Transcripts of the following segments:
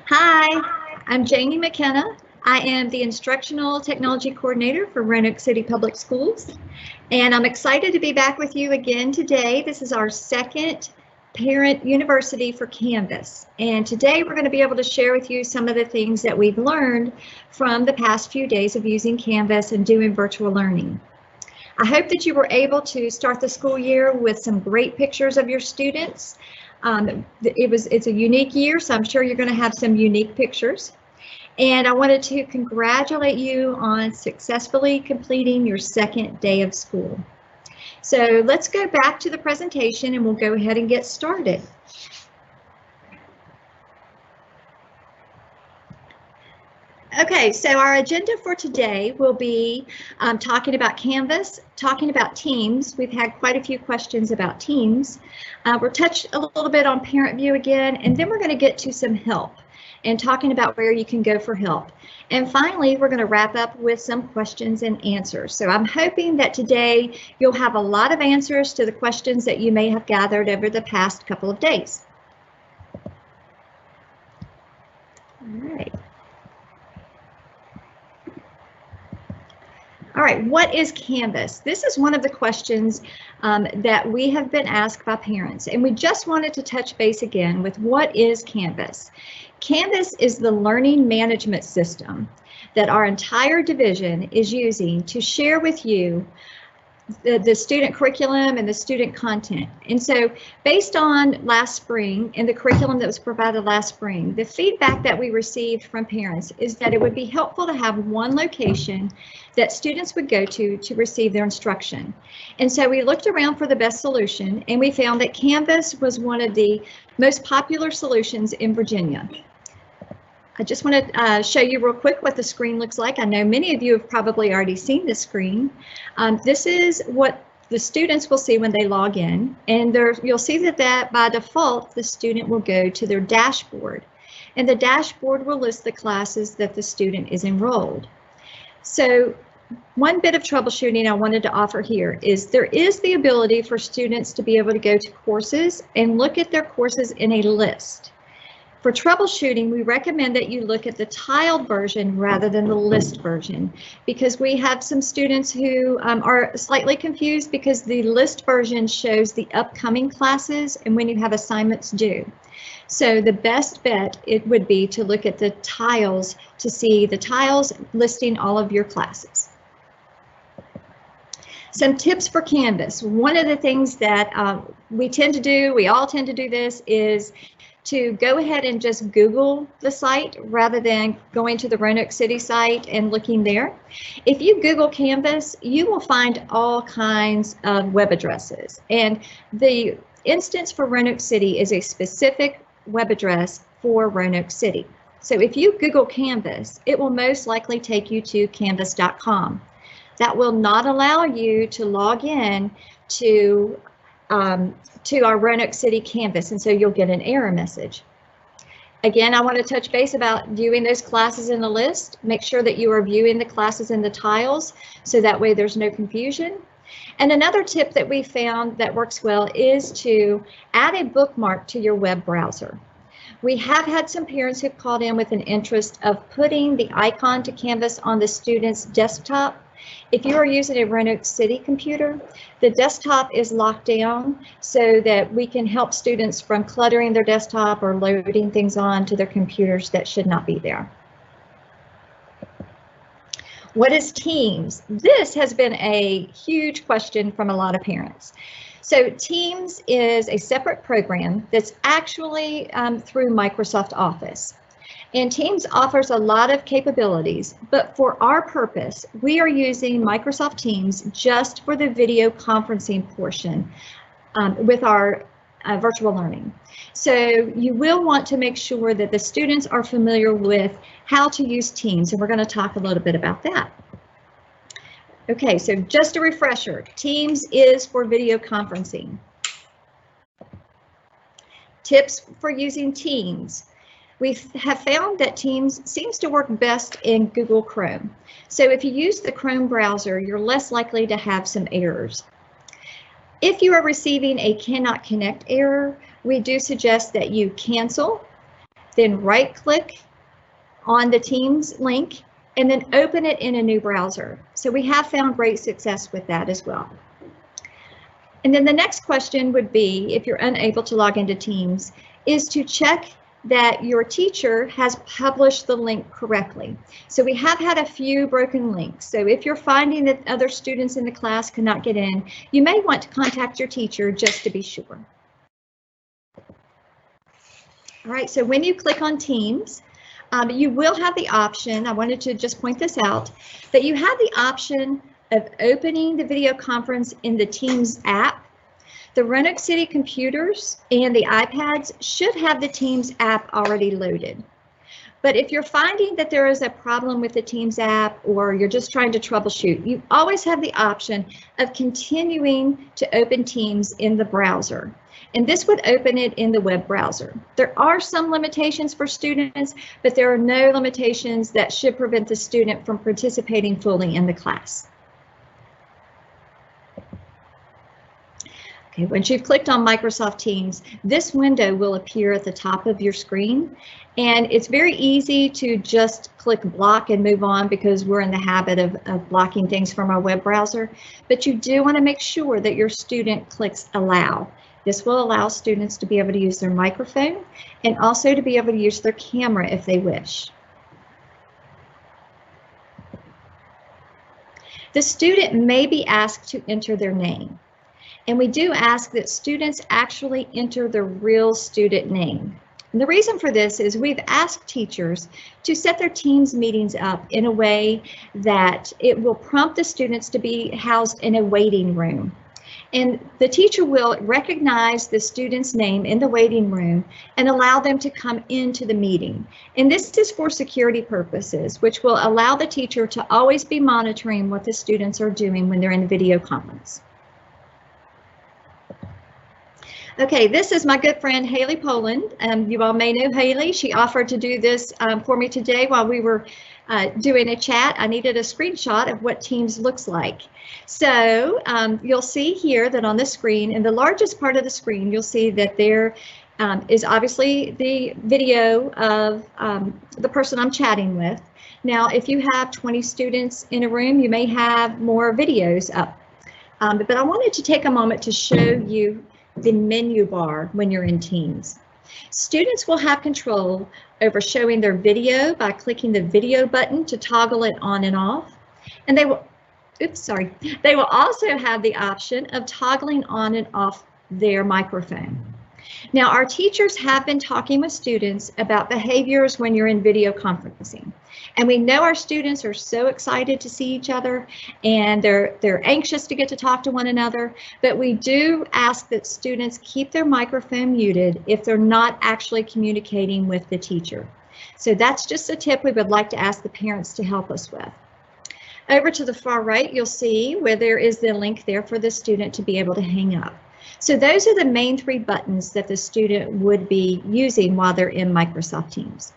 Hi, I'm Janie McKenna. I am the Instructional Technology Coordinator for Roanoke City Public Schools, and I'm excited to be back with you again today. This is our second parent university for Canvas, and today we're going to be able to share with you some of the things that we've learned from the past few days of using Canvas and doing virtual learning. I hope that you were able to start the school year with some great pictures of your students. It's a unique year, so I'm sure you're going to have some unique pictures. And I wanted to congratulate you on successfully completing your second day of school. So let's go back to the presentation and we'll go ahead and get started. Okay, so our agenda for today will be talking about Canvas, talking about Teams. We've had quite a few questions about Teams. We'll touch a little bit on Parent View again, and then we're going to get to some help and talking about where you can go for help. And finally, we're going to wrap up with some questions and answers. So I'm hoping that today you'll have a lot of answers to the questions that you may have gathered over the past couple of days. All right. All right, what is Canvas? This is one of the questions that we have been asked by parents, and we just wanted to touch base again with what is Canvas. Canvas is the learning management system that our entire division is using to share with you the student curriculum and the student content. And so based on last spring and the curriculum that was provided last spring, the feedback that we received from parents is that it would be helpful to have one location that students would go to receive their instruction. And so we looked around for the best solution, and we found that Canvas was one of the most popular solutions in Virginia. I just want to show you real quick what the screen looks like. I know many of you have probably already seen this screen. This is what the students will see when they log in, and you'll see that by default the student will go to their dashboard, and the dashboard will list the classes that the student is enrolled. So one bit of troubleshooting I wanted to offer here is there is the ability for students to be able to go to courses and look at their courses in a list. For troubleshooting, we recommend that you look at the tiled version rather than the list version, because we have some students who are slightly confused because the list version shows the upcoming classes and when you have assignments due. So the best bet it would be to look at the tiles to see the tiles listing all of your classes. Some tips for Canvas. One of the things that we all tend to do this, is to go ahead and just Google the site rather than going to the Roanoke City site and looking there. If you Google Canvas, you will find all kinds of web addresses, and the instance for Roanoke City is a specific web address for Roanoke City. So if you Google Canvas, it will most likely take you to canvas.com. That will not allow you to log in to our Roanoke City Canvas, and so you'll get an error message. Again, I want to touch base about viewing those classes in the list. Make sure that you are viewing the classes in the tiles, so that way there's no confusion. And another tip that we found that works well is to add a bookmark to your web browser. We have had some parents who've called in with an interest of putting the icon to Canvas on the student's desktop. If you are using a Roanoke City computer, the desktop is locked down so that we can help students from cluttering their desktop or loading things onto their computers that should not be there. What is Teams? This has been a huge question from a lot of parents. So Teams is a separate program that's actually through Microsoft Office. And Teams offers a lot of capabilities, but for our purpose, we are using Microsoft Teams just for the video conferencing portion with our virtual learning. So you will want to make sure that the students are familiar with how to use Teams, and we're going to talk a little bit about that. Okay, so just a refresher, Teams is for video conferencing. Tips for using Teams. We have found that Teams seems to work best in Google Chrome. So if you use the Chrome browser, you're less likely to have some errors. If you are receiving a cannot connect error, we do suggest that you cancel then right-click on the Teams link, and then open it in a new browser. So we have found great success with that as well. And then the next question would be, if you're unable to log into Teams, is to check that your teacher has published the link correctly. So we have had a few broken links. So if you're finding that other students in the class cannot get in, you may want to contact your teacher just to be sure. All right, so when you click on Teams, you will have the option, I wanted to just point this out, that you have the option of opening the video conference in the Teams app. The Roanoke City computers and the iPads should have the Teams app already loaded. But if you're finding that there is a problem with the Teams app, or you're just trying to troubleshoot, you always have the option of continuing to open Teams in the browser. And this would open it in the web browser. There are some limitations for students, but there are no limitations that should prevent the student from participating fully in the class. Okay, once you've clicked on Microsoft Teams, this window will appear at the top of your screen, and it's very easy to just click block and move on because we're in the habit of blocking things from our web browser, but you do want to make sure that your student clicks allow. This will allow students to be able to use their microphone and also to be able to use their camera if they wish. The student may be asked to enter their name. And we do ask that students actually enter the real student name. And the reason for this is we've asked teachers to set their Teams meetings up in a way that it will prompt the students to be housed in a waiting room. And the teacher will recognize the student's name in the waiting room and allow them to come into the meeting. And this is for security purposes, which will allow the teacher to always be monitoring what the students are doing when they're in the video conference. Okay, this is my good friend Haley Poland. You all may know Haley. She offered to do this for me today while we were doing a chat. I needed a screenshot of what Teams looks like. So you'll see here that on the screen, in the largest part of the screen, you'll see that there is obviously the video of the person I'm chatting with. Now, if you have 20 students in a room, you may have more videos up. But I wanted to take a moment to show you the menu bar when you're in Teams. Students will have control over showing their video by clicking the video button to toggle it on and off. And they will also have the option of toggling on and off their microphone. Now, our teachers have been talking with students about behaviors when you're in video conferencing. And we know our students are so excited to see each other and they're anxious to get to talk to one another, but we do ask that students keep their microphone muted if they're not actually communicating with the teacher. So that's just a tip we would like to ask the parents to help us with. Over to the far right, you'll see where there is the link there for the student to be able to hang up. So those are the main 3 buttons that the student would be using while they're in Microsoft Teams.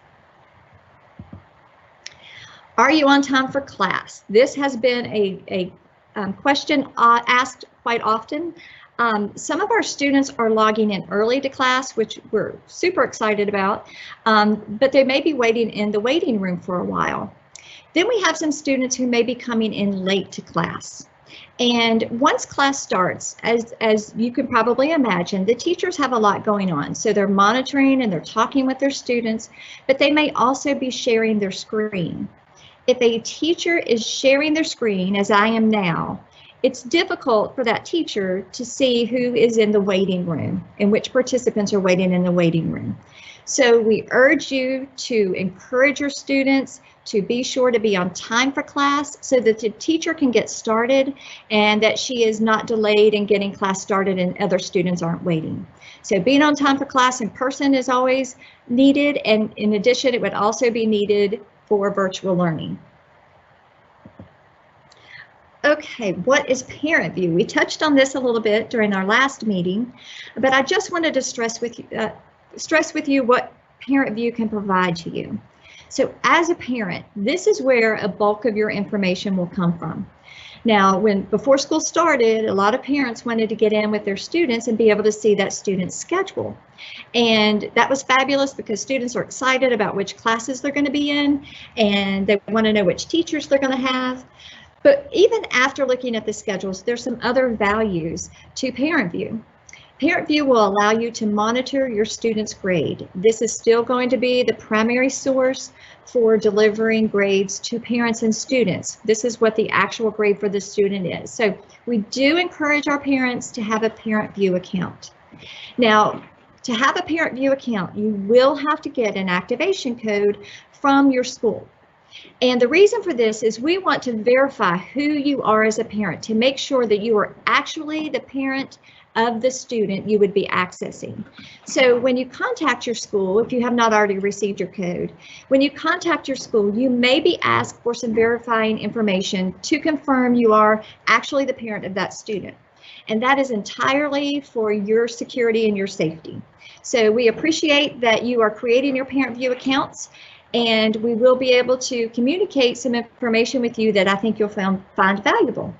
Are you on time for class? This has been a question asked quite often. Some of our students are logging in early to class, which we're super excited about, but they may be waiting in the waiting room for a while. Then we have some students who may be coming in late to class. And once class starts, as you can probably imagine, the teachers have a lot going on. So they're monitoring and they're talking with their students, but they may also be sharing their screen. If a teacher is sharing their screen, as I am now, it's difficult for that teacher to see who is in the waiting room and which participants are waiting in the waiting room. So we urge you to encourage your students to be sure to be on time for class so that the teacher can get started and that she is not delayed in getting class started and other students aren't waiting. So being on time for class in person is always needed, and in addition, it would also be needed for virtual learning. Okay, what is Parent View? We touched on this a little bit during our last meeting, but I just wanted to stress with you what Parent View can provide to you. So as a parent, this is where a bulk of your information will come from. Now, before school started, a lot of parents wanted to get in with their students and be able to see that student's schedule. And that was fabulous because students are excited about which classes they're going to be in, and they want to know which teachers they're going to have. But even after looking at the schedules, there's some other values to ParentVUE. ParentVUE will allow you to monitor your student's grade. This is still going to be the primary source for delivering grades to parents and students. This is what the actual grade for the student is. So we do encourage our parents to have a ParentVUE account. Now, to have a ParentVUE account, you will have to get an activation code from your school. And the reason for this is we want to verify who you are as a parent to make sure that you are actually the parent of the student you would be accessing. So when you contact your school, if you have not already received your code, when you contact your school, you may be asked for some verifying information to confirm you are actually the parent of that student. And that is entirely for your security and your safety. So we appreciate that you are creating your ParentVUE accounts, and we will be able to communicate some information with you that I think you'll find valuable.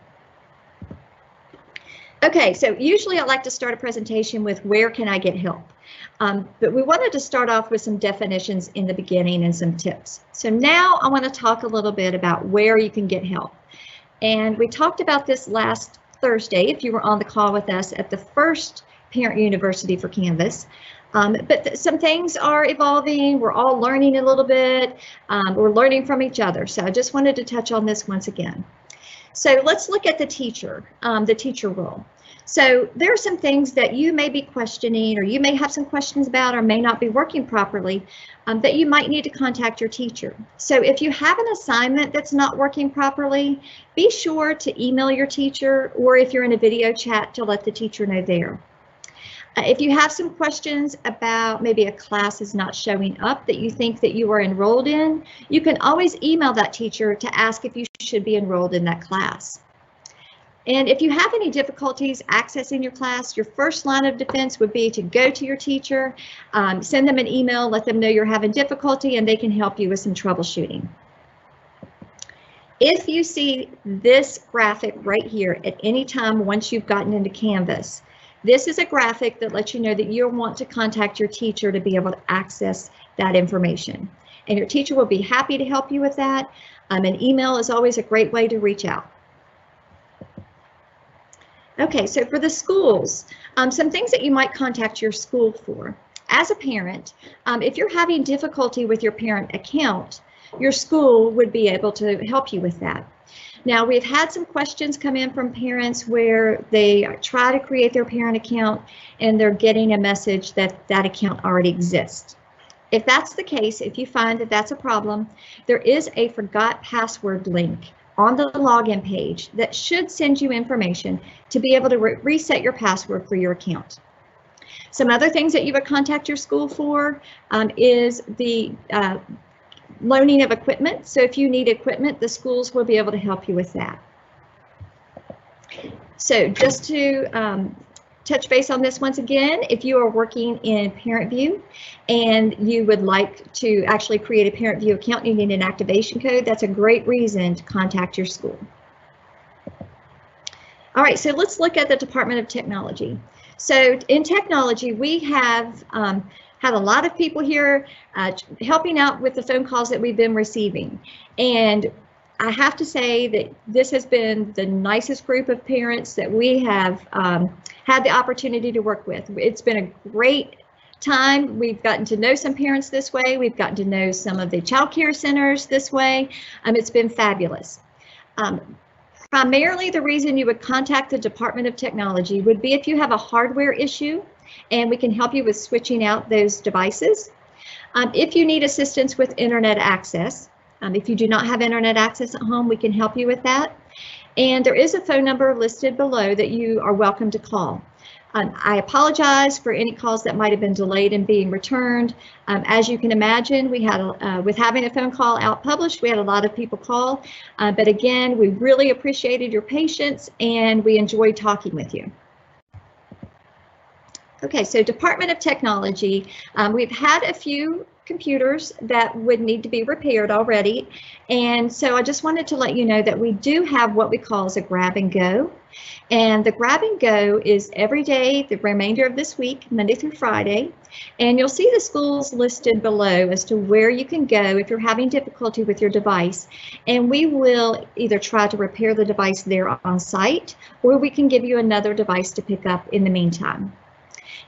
Okay, so usually I like to start a presentation with where can I get help? But we wanted to start off with some definitions in the beginning and some tips. So now I want to talk a little bit about where you can get help. And we talked about this last Thursday, if you were on the call with us at the first Parent University for Canvas. But some things are evolving. We're all learning a little bit. We're learning from each other. So I just wanted to touch on this once again. So let's look at the teacher role. So there are some things that you may be questioning, or you may have some questions about, or may not be working properly, that you might need to contact your teacher. So if you have an assignment that's not working properly, be sure to email your teacher, or if you're in a video chat, to let the teacher know there. If you have some questions about maybe a class is not showing up that you think that you are enrolled in, you can always email that teacher to ask if you should be enrolled in that class. And if you have any difficulties accessing your class, your first line of defense would be to go to your teacher, send them an email, let them know you're having difficulty, and they can help you with some troubleshooting. If you see this graphic right here at any time once you've gotten into Canvas, this is a graphic that lets you know that you'll want to contact your teacher to be able to access that information. And your teacher will be happy to help you with that. An email is always a great way to reach out. Okay, so for the schools, some things that you might contact your school for. As a parent, if you're having difficulty with your parent account, your school would be able to help you with that. Now, we've had some questions come in from parents where they try to create their parent account and they're getting a message that that account already exists. If that's the case, if you find that that's a problem, there is a forgot password link on the login page that should send you information to be able to reset your password for your account. Some other things that you would contact your school for is the loaning of equipment. So if you need equipment, the schools will be able to help you with that. So just to touch base on this once again, if you are working in ParentVUE and you would like to actually create a ParentVUE account, you need an activation code, that's a great reason to contact your school. All right, so let's look at the Department of Technology. So in technology, we have had a lot of people here helping out with the phone calls that we've been receiving. And I have to say that this has been the nicest group of parents that we have had the opportunity to work with. It's been a great time. We've gotten to know some parents this way. We've gotten to know some of the child care centers this way. It's been fabulous. Primarily, the reason you would contact the Department of Technology would be if you have a hardware issue, and we can help you with switching out those devices. If you need assistance with internet access, if you do not have internet access at home, we can help you with that. And there is a phone number listed below that you are welcome to call. I apologize for any calls that might have been delayed in being returned. As you can imagine, we had with having a phone call out published, we had a lot of people call. But again, we really appreciated your patience and we enjoyed talking with you. Okay, so Department of Technology, we've had a few computers that would need to be repaired already. And so I just wanted to let you know that we do have what we call as a grab and go. And the grab and go is every day, the remainder of this week, Monday through Friday. And you'll see the schools listed below as to where you can go if you're having difficulty with your device. And we will either try to repair the device there on site, or we can give you another device to pick up in the meantime.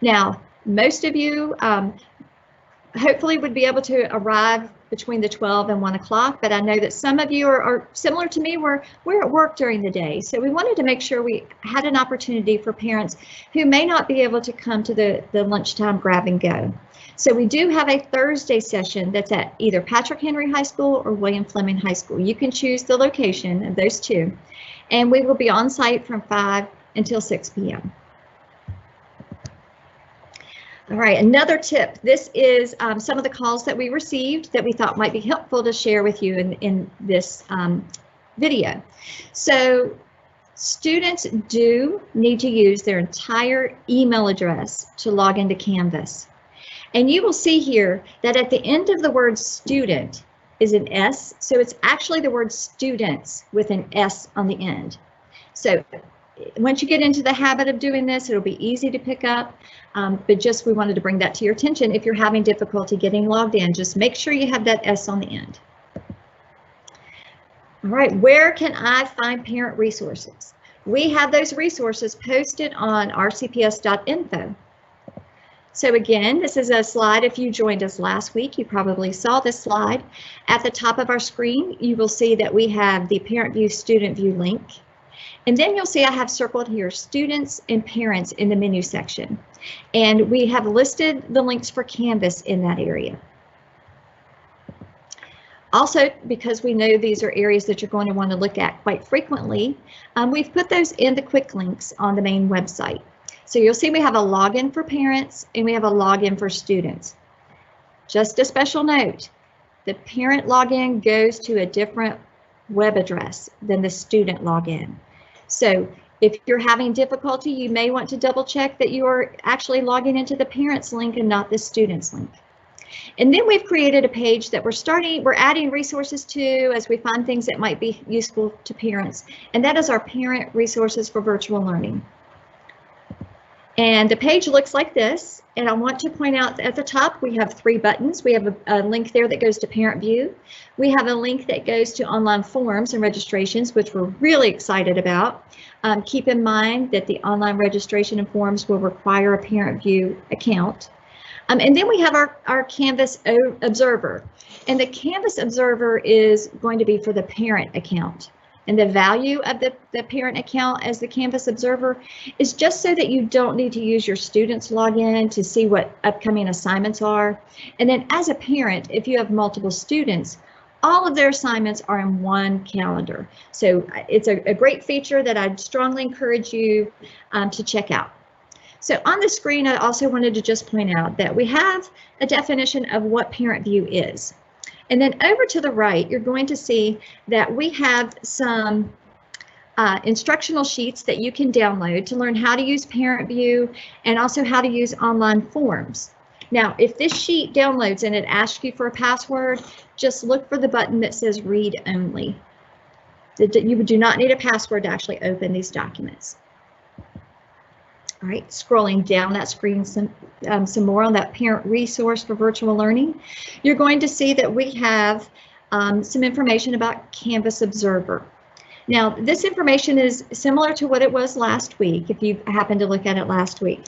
Now, most of you hopefully would be able to arrive between the 12 and 1 o'clock, but I know that some of you are similar to me, we're at work during the day. So we wanted to make sure we had an opportunity for parents who may not be able to come to the lunchtime grab and go. So we do have a Thursday session that's at either Patrick Henry High School or William Fleming High School. You can choose the location of those two. And we will be on site from 5 until 6 p.m. All right, another tip. This is some of the calls that we received that we thought might be helpful to share with you in this video. So students do need to use their entire email address to log into Canvas. And you will see here that at the end of the word student is an S, so it's actually the word students with an S on the end. So once you get into the habit of doing this, it'll be easy to pick up, but just we wanted to bring that to your attention. If you're having difficulty getting logged in, just make sure you have that S on the end. All right, where can I find parent resources? We have those resources posted on rcps.info. So again, this is a slide. If you joined us last week, you probably saw this slide. At the top of our screen, you will see that we have the Parent View Student View link. And then you'll see I have circled here students and parents in the menu section. And we have listed the links for Canvas in that area. Also, because we know these are areas that you're going to want to look at quite frequently, we've put those in the quick links on the main website. So you'll see we have a login for parents and we have a login for students. Just a special note, the parent login goes to a different web address than the student login. So if you're having difficulty, you may want to double check that you are actually logging into the parents link and not the students link. And then we've created a page that we're adding resources to as we find things that might be useful to parents. And that is our parent resources for virtual learning. And the page looks like this. And I want to point out at the top, we have 3 buttons. We have a link there that goes to Parent View. We have a link that goes to online forms and registrations, which we're really excited about. Keep in mind that the online registration and forms will require a Parent View account. And then we have our Canvas Observer. And the Canvas Observer is going to be for the parent account. And the value of the parent account as the Canvas Observer is just so that you don't need to use your students' login to see what upcoming assignments are. And then as a parent, if you have multiple students, all of their assignments are in one calendar. So it's a great feature that I'd strongly encourage you to check out. So on the screen, I also wanted to just point out that we have a definition of what Parent View is. And then over to the right, you're going to see that we have some instructional sheets that you can download to learn how to use Parent View and also how to use online forms. Now, if this sheet downloads and it asks you for a password, just look for the button that says Read Only. You do not need a password to actually open these documents. All right, scrolling down that screen some more on that parent resource for virtual learning, you're going to see that we have some information about Canvas Observer. Now, this information is similar to what it was last week, if you happened to look at it last week.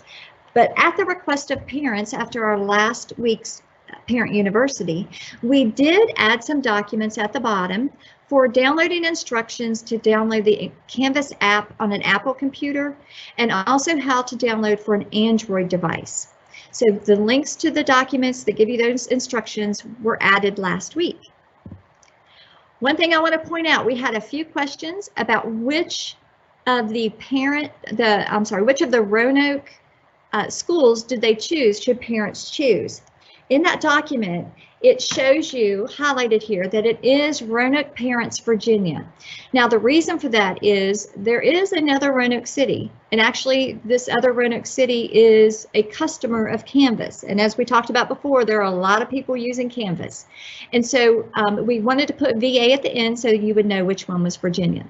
But at the request of parents, after our last week's Parent University, we did add some documents at the bottom for downloading instructions to download the Canvas app on an Apple computer and also how to download for an Android device. So the links to the documents that give you those instructions were added last week. One thing I want to point out, we had a few questions about which of the which of the Roanoke schools did they choose, should parents choose? In that document, it shows you, highlighted here, that it is Roanoke Parents Virginia. Now, the reason for that is there is another Roanoke City, and actually this other Roanoke City is a customer of Canvas. And as we talked about before, there are a lot of people using Canvas. And so we wanted to put VA at the end so you would know which one was Virginia.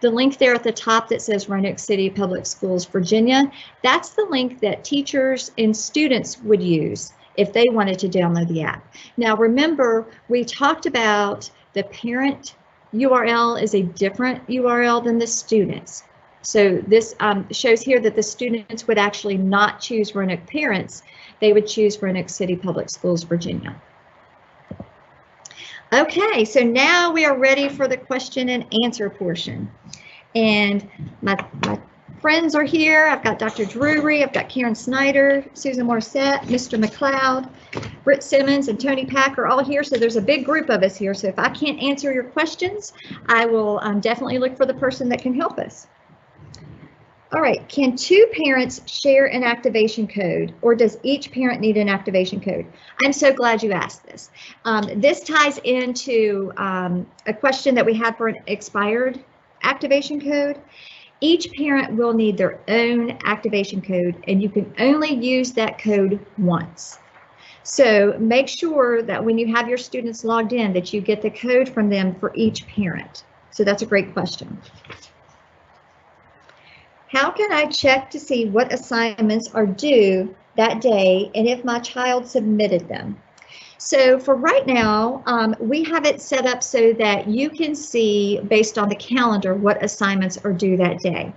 The link there at the top that says Roanoke City Public Schools, Virginia, that's the link that teachers and students would use if they wanted to download the app. Now remember, we talked about the parent URL is a different URL than the students. So this shows here that the students would actually not choose Roanoke Parents, they would choose Roanoke City Public Schools, Virginia. Okay, so now we are ready for the question and answer portion. And my friends are here. I've got Dr. Drury, I've got Karen Snyder, Susan Morissette, Mr. McLeod, Britt Simmons, and Tony Pack are all here. So there's a big group of us here. So if I can't answer your questions, I will definitely look for the person that can help us. All right, can two parents share an activation code, or does each parent need an activation code? I'm so glad you asked this. This ties into a question that we had for an expired activation code. Each parent will need their own activation code, and you can only use that code once. So make sure that when you have your students logged in that you get the code from them for each parent. So that's a great question. How can I check to see what assignments are due that day and if my child submitted them? So for right now, we have it set up so that you can see based on the calendar what assignments are due that day.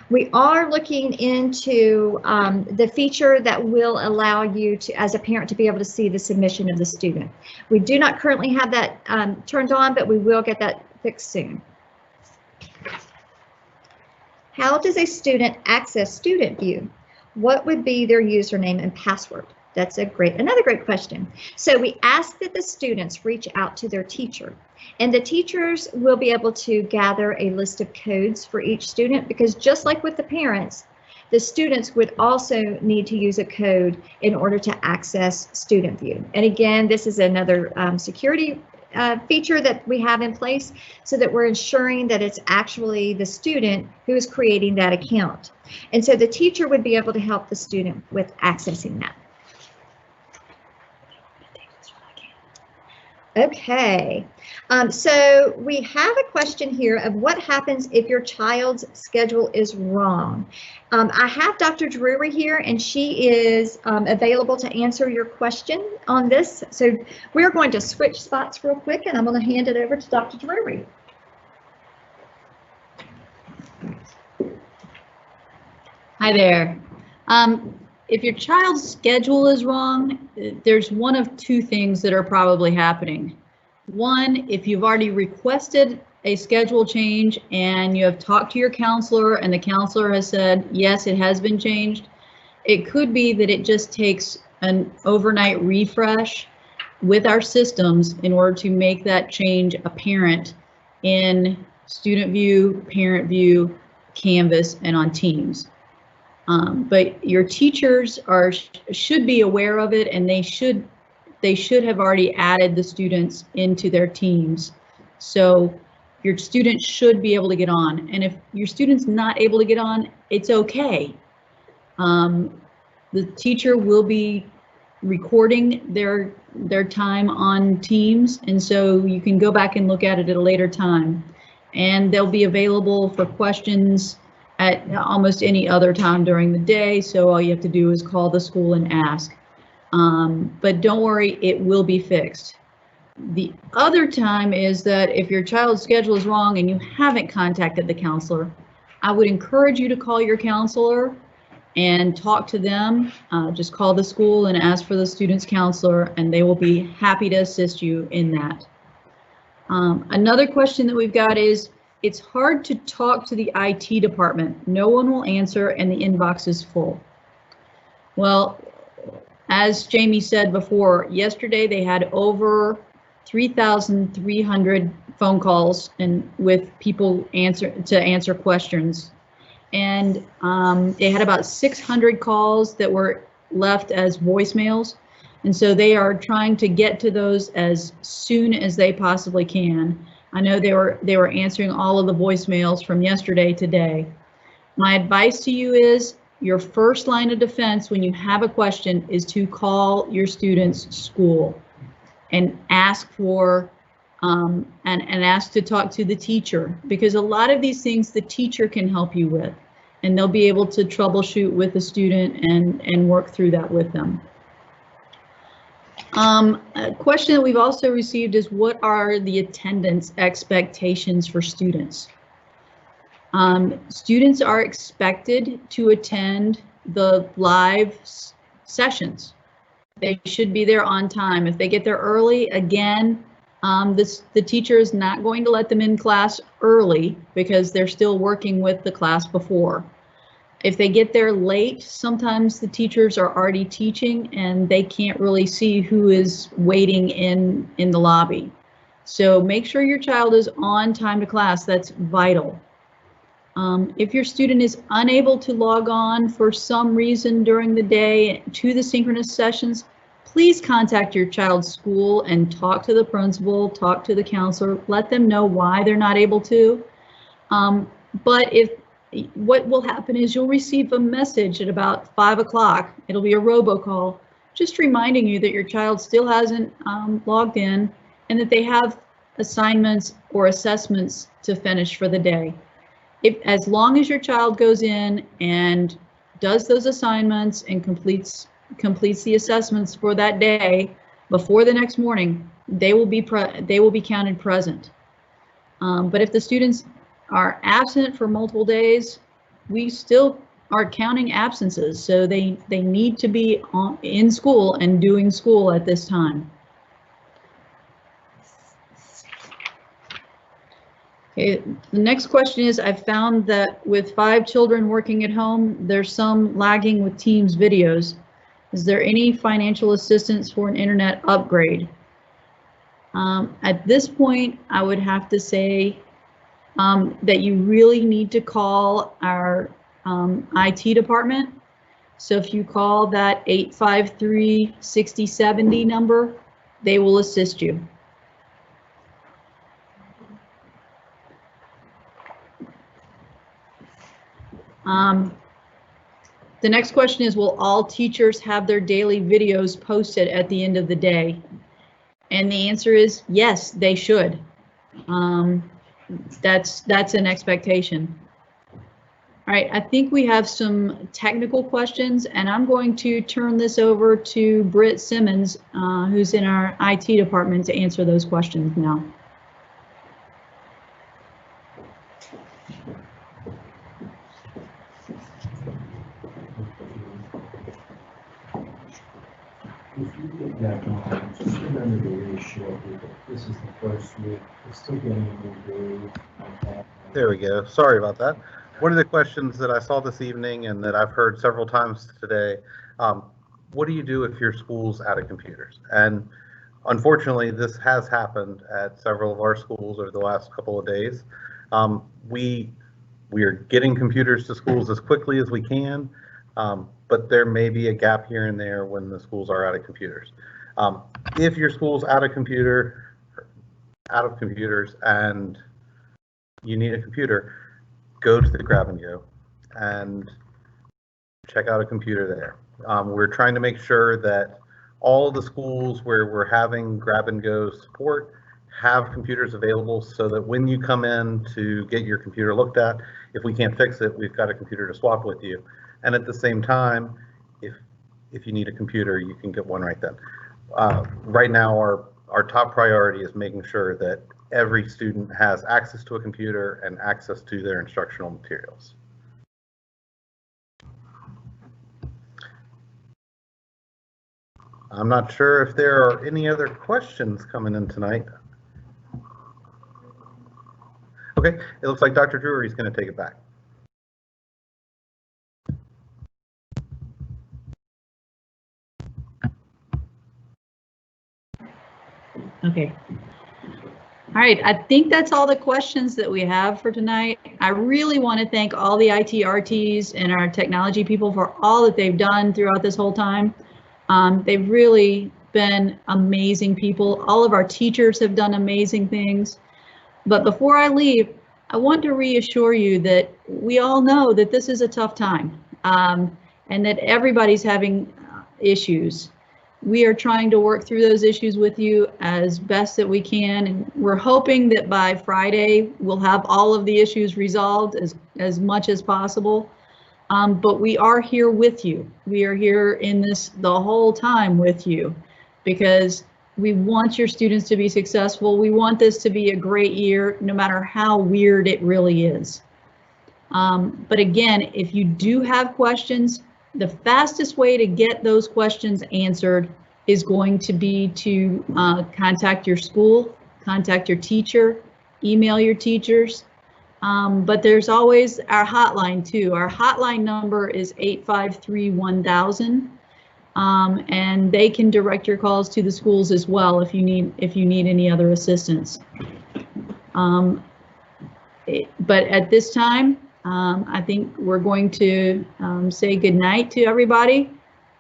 We are looking into the feature that will allow you to, as a parent, to be able to see the submission of the student. We do not currently have that turned on, but we will get that fixed soon. How does a student access Student View? What would be their username and password? That's another great question. So we ask that the students reach out to their teacher, and the teachers will be able to gather a list of codes for each student, because just like with the parents, the students would also need to use a code in order to access Student View. And again, this is another security feature that we have in place so that we're ensuring that it's actually the student who is creating that account. And so the teacher would be able to help the student with accessing that. Okay, so we have a question here of what happens if your child's schedule is wrong. I have Dr. Drury here, and she is available to answer your question on this. So we're going to switch spots real quick, and I'm going to hand it over to Dr. Drury. Hi there. If your child's schedule is wrong, there's one of two things that are probably happening. One, if you've already requested a schedule change and you have talked to your counselor and the counselor has said, yes, it has been changed, it could be that it just takes an overnight refresh with our systems in order to make that change apparent in Student View, Parent View, Canvas, and on Teams. But your teachers should be aware of it, and they should have already added the students into their teams. So your student should be able to get on. And if your student's not able to get on, it's okay. The teacher will be recording their time on Teams, and so you can go back and look at it at a later time. And they'll be available for questions at almost any other time during the day, so all you have to do is call the school and ask. But don't worry, it will be fixed. The other time is that if your child's schedule is wrong and you haven't contacted the counselor, I would encourage you to call your counselor and talk to them. Just call the school and ask for the student's counselor, and they will be happy to assist you in that. Another question that we've got is, it's hard to talk to the IT department. No one will answer and the inbox is full. Well, as Jamie said before, yesterday they had over 3,300 phone calls and with people to answer questions. And they had about 600 calls that were left as voicemails. And so they are trying to get to those as soon as they possibly can. I know they were answering all of the voicemails from yesterday today. My advice to you is your first line of defense when you have a question is to call your student's school and ask for and ask to talk to the teacher, because a lot of these things the teacher can help you with, and they'll be able to troubleshoot with the student and work through that with them. A question that we've also received is, what are the attendance expectations for students? Students are expected to attend the live sessions. They should be there on time. If they get there early, again, the teacher is not going to let them in class early because they're still working with the class before. If they get there late, sometimes the teachers are already teaching and they can't really see who is waiting in the lobby. So make sure your child is on time to class. That's vital. If your student is unable to log on for some reason during the day to the synchronous sessions, please contact your child's school and talk to the principal, talk to the counselor, let them know why they're not able to. But what will happen is you'll receive a message at about 5 o'clock. It'll be a robocall, just reminding you that your child still hasn't logged in and that they have assignments or assessments to finish for the day. As long as your child goes in and does those assignments and completes the assessments for that day before the next morning, they will be counted present. But if the students are absent for multiple days, we still are counting absences, so they need to be in school and doing school at this time. Okay, the next question is, I've found that with 5 children working at home, there's some lagging with Teams videos. Is there any financial assistance for an internet upgrade? At this point, I would have to say that you really need to call our IT department. So if you call that 853-6070 number, they will assist you. The next question is, will all teachers have their daily videos posted at the end of the day? And the answer is yes, they should. That's an expectation. All right, I think we have some technical questions, and I'm going to turn this over to Britt Simmons, who's in our IT department, to answer those questions now. If you get back on, just remember to reassure people. This is the first week. We're still getting a new grade. There we go. Sorry about that. One of the questions that I saw this evening and that I've heard several times today, what do you do if your school's out of computers? And unfortunately, this has happened at several of our schools over the last couple of days. We are getting computers to schools as quickly as we can. But there may be a gap here and there when the schools are out of computers. If your school's out of computers and you need a computer, go to the Grab and Go and check out a computer there. We're trying to make sure that all the schools where we're having Grab and Go support have computers available so that when you come in to get your computer looked at, if we can't fix it, we've got a computer to swap with you. And at the same time, if you need a computer, you can get one right then. Right now, our top priority is making sure that every student has access to a computer and access to their instructional materials. I'm not sure if there are any other questions coming in tonight. Okay, it looks like Dr. Drury is going to take it back. Okay. All right, I think that's all the questions that we have for tonight. I really want to thank all the ITRTs and our technology people for all that they've done throughout this whole time. They've really been amazing people. All of our teachers have done amazing things. But before I leave, I want to reassure you that we all know that this is a tough time, and that everybody's having issues. We are trying to work through those issues with you as best that we can, and we're hoping that by Friday we'll have all of the issues resolved as much as possible. But we are here with you. We are here in this the whole time with you, because we want your students to be successful. We want this to be a great year, no matter how weird it really is. But again, if you do have questions, the fastest way to get those questions answered is going to be to contact your school, contact your teacher, email your teachers. But there's always our hotline too. Our hotline number is 853-1000, and they can direct your calls to the schools as well if you need any other assistance. But at this time, I think we're going to say goodnight to everybody.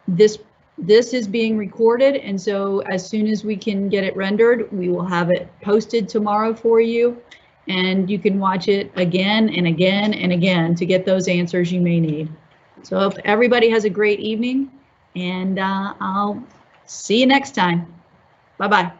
This is being recorded, and so as soon as we can get it rendered, we will have it posted tomorrow for you, and you can watch it again and again and again to get those answers you may need. So I hope everybody has a great evening, and I'll see you next time. Bye-bye.